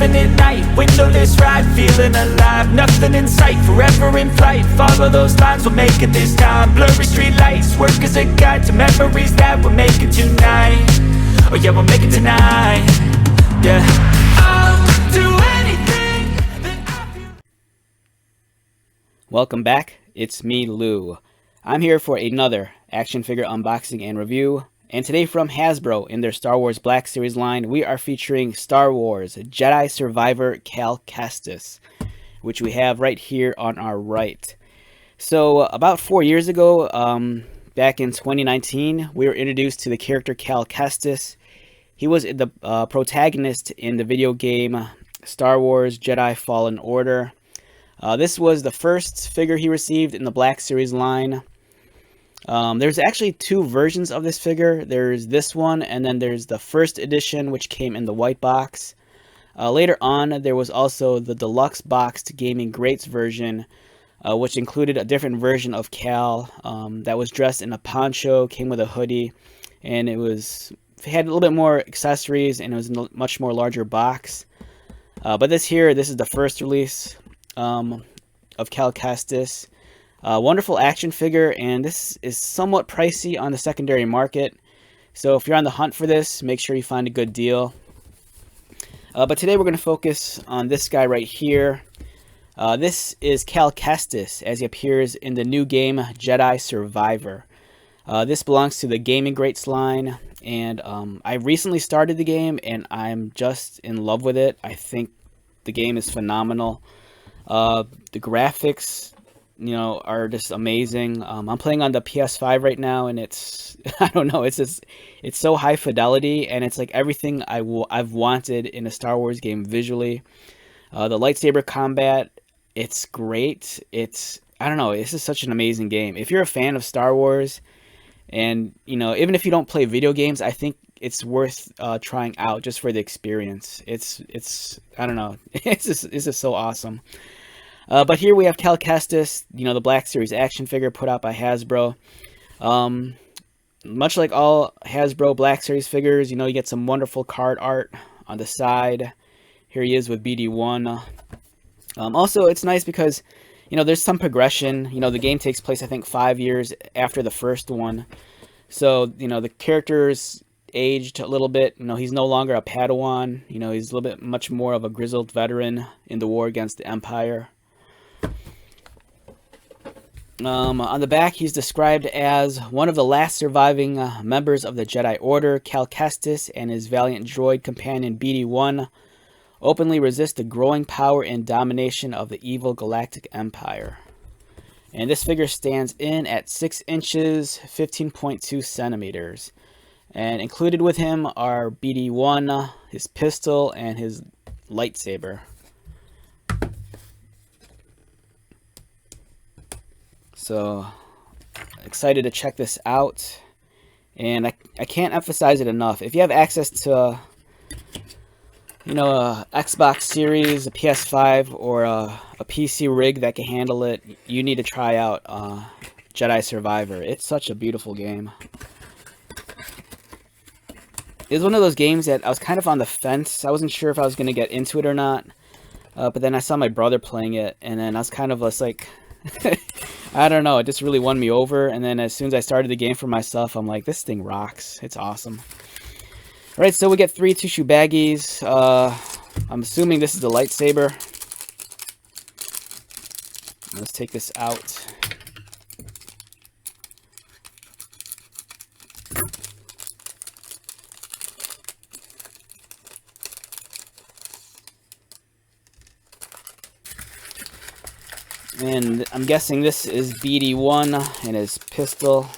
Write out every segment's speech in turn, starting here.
Silent at night, windowless ride, feeling alive. Nothing in sight, forever in flight. Follow those lines, we'll make it this time. Blurry street lights, work as a guide to memories that we're making tonight. Oh yeah, we'll make it tonight. Yeah, I'll do anything that I feel. Welcome back, it's me, Lou. I'm here for another action figure unboxing and review. And today from Hasbro in their Star Wars Black Series line, we are featuring Star Wars Jedi Survivor Cal Kestis, which we have right here on our right. So about 4 years ago, back in 2019, we were introduced to the character Cal Kestis. He was the protagonist in the video game Star Wars Jedi Fallen Order. This was the first figure he received in the Black Series line. There's actually two versions of this figure. There's this one, and then there's the first edition, which came in the white box. Later on, there was also the deluxe boxed Gaming Greats version, which included a different version of Cal that was dressed in a poncho, came with a hoodie, and it had a little bit more accessories, and it was a much more larger box. But this is the first release of Cal Kestis. Wonderful action figure, and this is somewhat pricey on the secondary market. So if you're on the hunt for this, make sure you find a good deal. But today we're going to focus on this guy right here. This is Cal Kestis as he appears in the new game Jedi Survivor. This belongs to the Gaming Greats line, and I recently started the game and I'm just in love with it. I think the game is phenomenal. The graphics, are just amazing. I'm playing on the PS5 right now, and it's I don't know, it's so high fidelity, and it's like everything I've wanted in a Star Wars game visually. The lightsaber combat, it's great. I don't know, this is such an amazing game. If you're a fan of Star Wars, and even if you don't play video games, I think it's worth trying out just for the experience. It's I don't know, it's just so awesome. But here we have Cal Kestis, the Black Series action figure put out by Hasbro. Much like all Hasbro Black Series figures, you get some wonderful card art on the side. Here he is with BD1. Also, it's nice because, there's some progression. The game takes place, I think, 5 years after the first one. So, the character's aged a little bit. He's no longer a Padawan. He's a little bit much more of a grizzled veteran in the war against the Empire. On the back, he's described as one of the last surviving members of the Jedi Order. Cal Kestis and his valiant droid companion BD1 openly resist the growing power and domination of the evil Galactic Empire. And this figure stands in at 6 inches, 15.2 centimeters. And included with him are BD1, his pistol, and his lightsaber. So, excited to check this out, and I can't emphasize it enough. If you have access to, a Xbox Series, a PS5, or a PC rig that can handle it, you need to try out Jedi Survivor. It's such a beautiful game. It's one of those games that I was kind of on the fence. I wasn't sure if I was going to get into it or not, but then I saw my brother playing it, and then I was kind of like... I don't know, it just really won me over, and then as soon as I started the game for myself, I'm like, this thing rocks. It's awesome. Alright, so we get 3 tissue baggies. I'm assuming this is the lightsaber. Let's take this out. And I'm guessing this is BD1 and his pistol.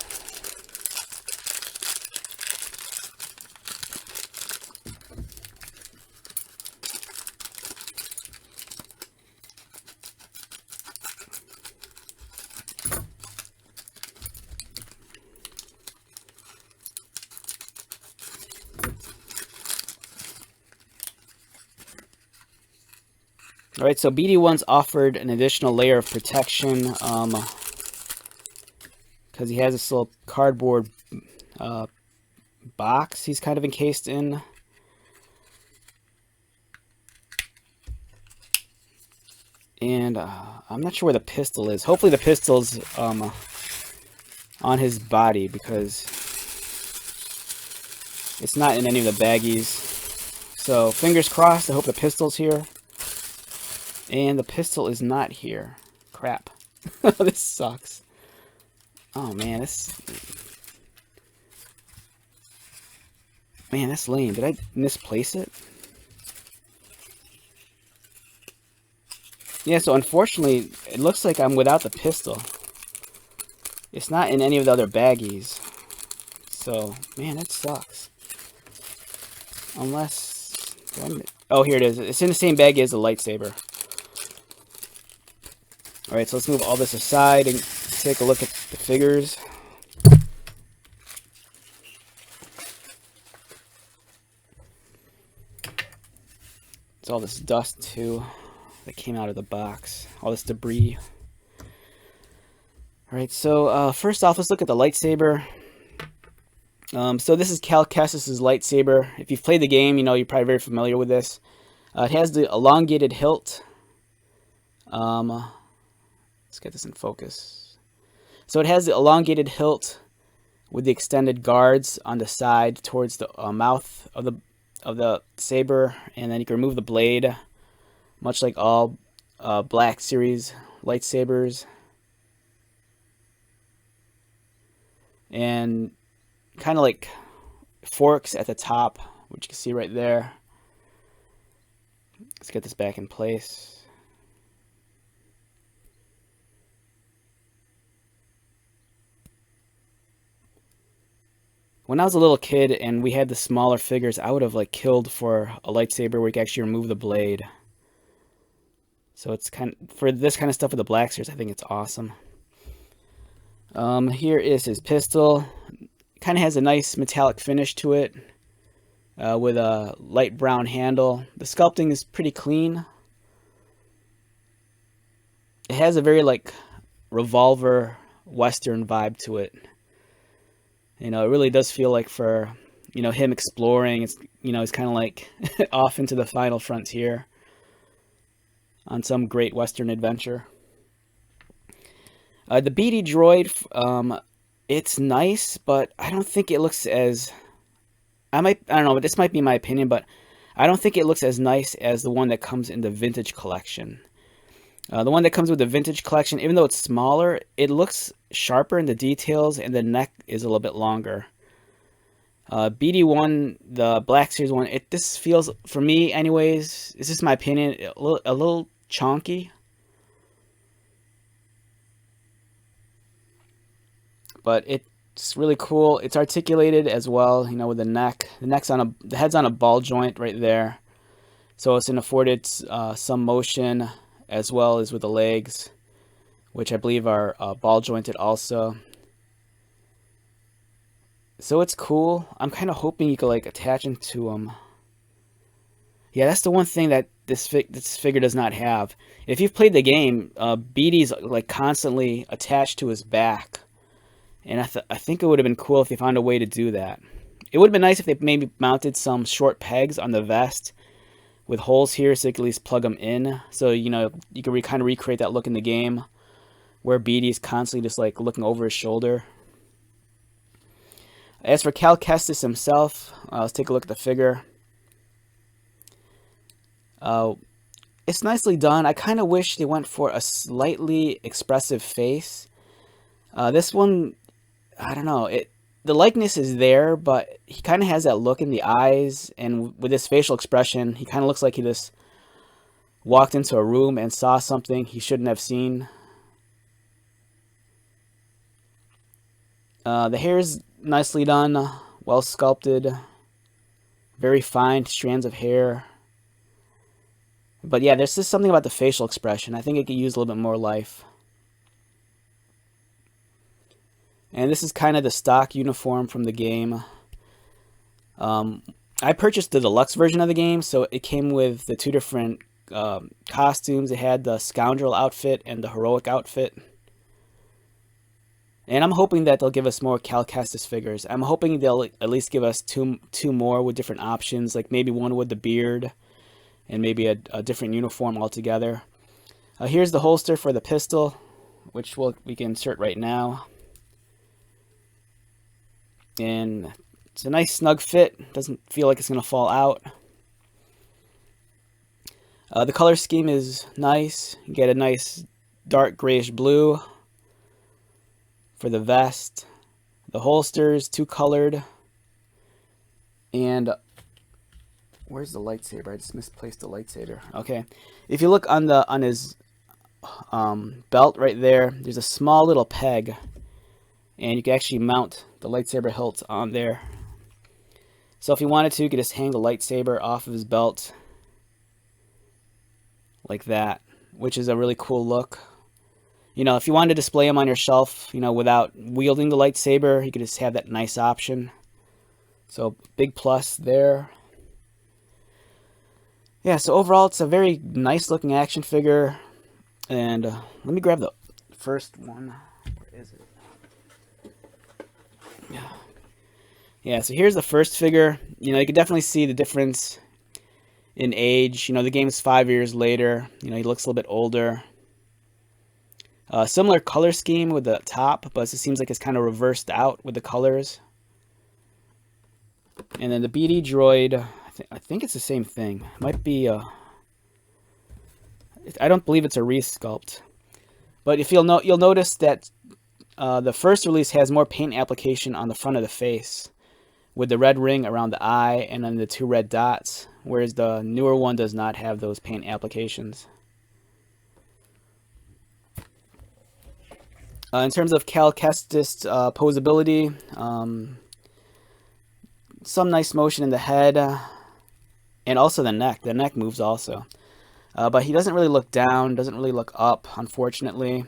Alright, so BD1's offered an additional layer of protection because he has this little cardboard box he's kind of encased in. And I'm not sure where the pistol is. Hopefully the pistol's on his body, because it's not in any of the baggies. So fingers crossed. I hope the pistol's here. And the pistol is not here. Crap. This sucks. Oh man, that's lame. Did I misplace it? Yeah, so unfortunately, it looks like I'm without the pistol. It's not in any of the other baggies. So, man, that sucks. Unless... oh, here it is. It's in the same baggie as the lightsaber. Alright, so let's move all this aside and take a look at the figures. It's all this dust, too, that came out of the box. All this debris. Alright, so first off, let's look at the lightsaber. So this is Kestis' lightsaber. If you've played the game, you know, you're probably very familiar with this. It has the elongated hilt. Let's get this in focus. So it has the elongated hilt with the extended guards on the side towards the mouth of the saber, and then you can remove the blade, much like all Black Series lightsabers. And kind of like forks at the top, which you can see right there. Let's get this back in place. When I was a little kid and we had the smaller figures, I would have like killed for a lightsaber where you can actually remove the blade. So it's for this kind of stuff with the Black Series, I think it's awesome. Here is his pistol. Kind of has a nice metallic finish to it, with a light brown handle. The sculpting is pretty clean. It has a very like revolver Western vibe to it. You know, it really does feel like for, you know, him exploring. It's, you know, he's kind of like off into the final frontier on some great Western adventure. The BD droid, it's nice, but I don't think it looks as... I don't know, but this might be my opinion, but I don't think it looks as nice as the one that comes in the Vintage Collection. The one that comes with the Vintage Collection, even though it's smaller, it looks sharper in the details, and the neck is a little bit longer. BD1, the Black Series one, this feels, for me anyways, this is my opinion, a little chonky. But it's really cool. It's articulated as well, you know, with the neck. The head's on a ball joint right there. So it's afforded some motion, as well as with the legs, which I believe are ball jointed also. So it's cool. I'm kind of hoping you could like attach him to him. Yeah, that's the one thing that this figure does not have. If you've played the game, BD's like constantly attached to his back. And I think it would have been cool if they found a way to do that. It would have been nice if they maybe mounted some short pegs on the vest with holes here so you can at least plug them in. So, you know, you can kind of recreate that look in the game where BD is constantly just like looking over his shoulder. As for Cal Kestis himself, let's take a look at the figure. It's nicely done. I kind of wish they went for a slightly expressive face. This one, I don't know, the likeness is there, but he kind of has that look in the eyes, and with his facial expression, he kind of looks like he just walked into a room and saw something he shouldn't have seen. The hair is nicely done, well sculpted, very fine strands of hair. But yeah, there's just something about the facial expression. I think it could use a little bit more life. And this is kind of the stock uniform from the game. I purchased the deluxe version of the game, so it came with the two different costumes. It had the scoundrel outfit and the heroic outfit. And I'm hoping that they'll give us more Cal Kestis figures. I'm hoping they'll at least give us two more with different options, like maybe one with the beard and maybe a different uniform altogether. Here's the holster for the pistol, which we can insert right now. And it's a nice snug fit. Doesn't feel like it's going to fall out. The color scheme is nice. You get a nice dark grayish blue for the vest. The holsters, two-colored. And where's the lightsaber? I just misplaced the lightsaber. Okay. If you look on his belt right there, there's a small little peg. And you can actually mount the lightsaber hilt on there. So if you wanted to, you could just hang the lightsaber off of his belt like that, which is a really cool look. You know, if you wanted to display him on your shelf, you know, without wielding the lightsaber, you could just have that nice option. So big plus there. Yeah, so overall it's a very nice looking action figure. And let me grab the first one. Where is it? Yeah, so here's the first figure. You know, you can definitely see the difference in age. You know, the game's 5 years later. You know, he looks a little bit older. Similar color scheme with the top, but it seems like it's kind of reversed out with the colors. And then the BD droid, I think it's the same thing. It might be I don't believe it's a resculpt. But if you'll notice that the first release has more paint application on the front of the face, with the red ring around the eye and then the 2 red dots, whereas the newer one does not have those paint applications. In terms of Kestis posability, some nice motion in the head, and also the neck. The neck moves also. But he doesn't really look down, doesn't really look up, unfortunately.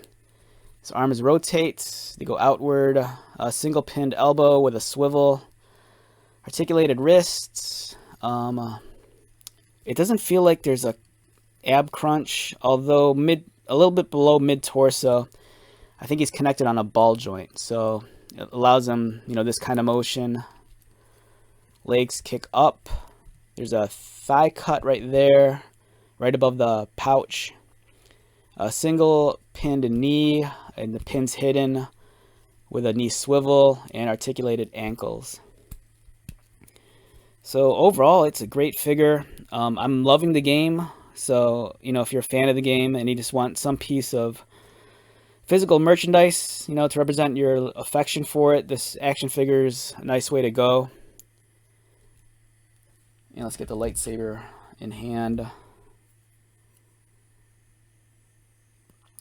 His arms rotate, they go outward, a single pinned elbow with a swivel, articulated wrists. It doesn't feel like there's a ab crunch, although a little bit below mid torso. I think he's connected on a ball joint, so it allows him, you know, this kind of motion. Legs kick up. There's a thigh cut right there, right above the pouch. A single pinned knee, and the pin's hidden with a knee swivel and articulated ankles. So overall, it's a great figure. I'm loving the game. So, you know, if you're a fan of the game and you just want some piece of physical merchandise, you know, to represent your affection for it, this action figure is a nice way to go. And let's get the lightsaber in hand.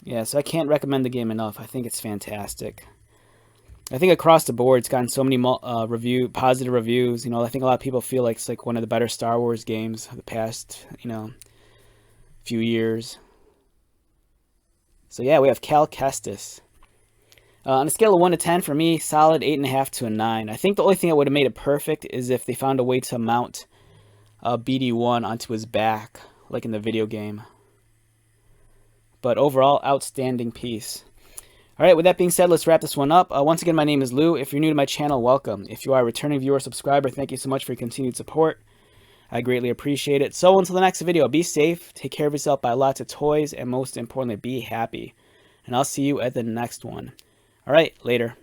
Yeah, so I can't recommend the game enough. I think it's fantastic. I think across the board, it's gotten so many positive reviews. You know, I think a lot of people feel like it's like one of the better Star Wars games of the past, you know, few years. So yeah, we have Kestis. On a scale of 1 to 10, for me, solid 8.5 to a 9. I think the only thing that would have made it perfect is if they found a way to mount BD1 onto his back, like in the video game. But overall, outstanding piece. All right, with that being said, let's wrap this one up. Once again, my name is Lou. If you're new to my channel, welcome. If you are a returning viewer or subscriber, thank you so much for your continued support. I greatly appreciate it. So until the next video, be safe, take care of yourself, buy lots of toys, and most importantly, be happy. And I'll see you at the next one. All right, later.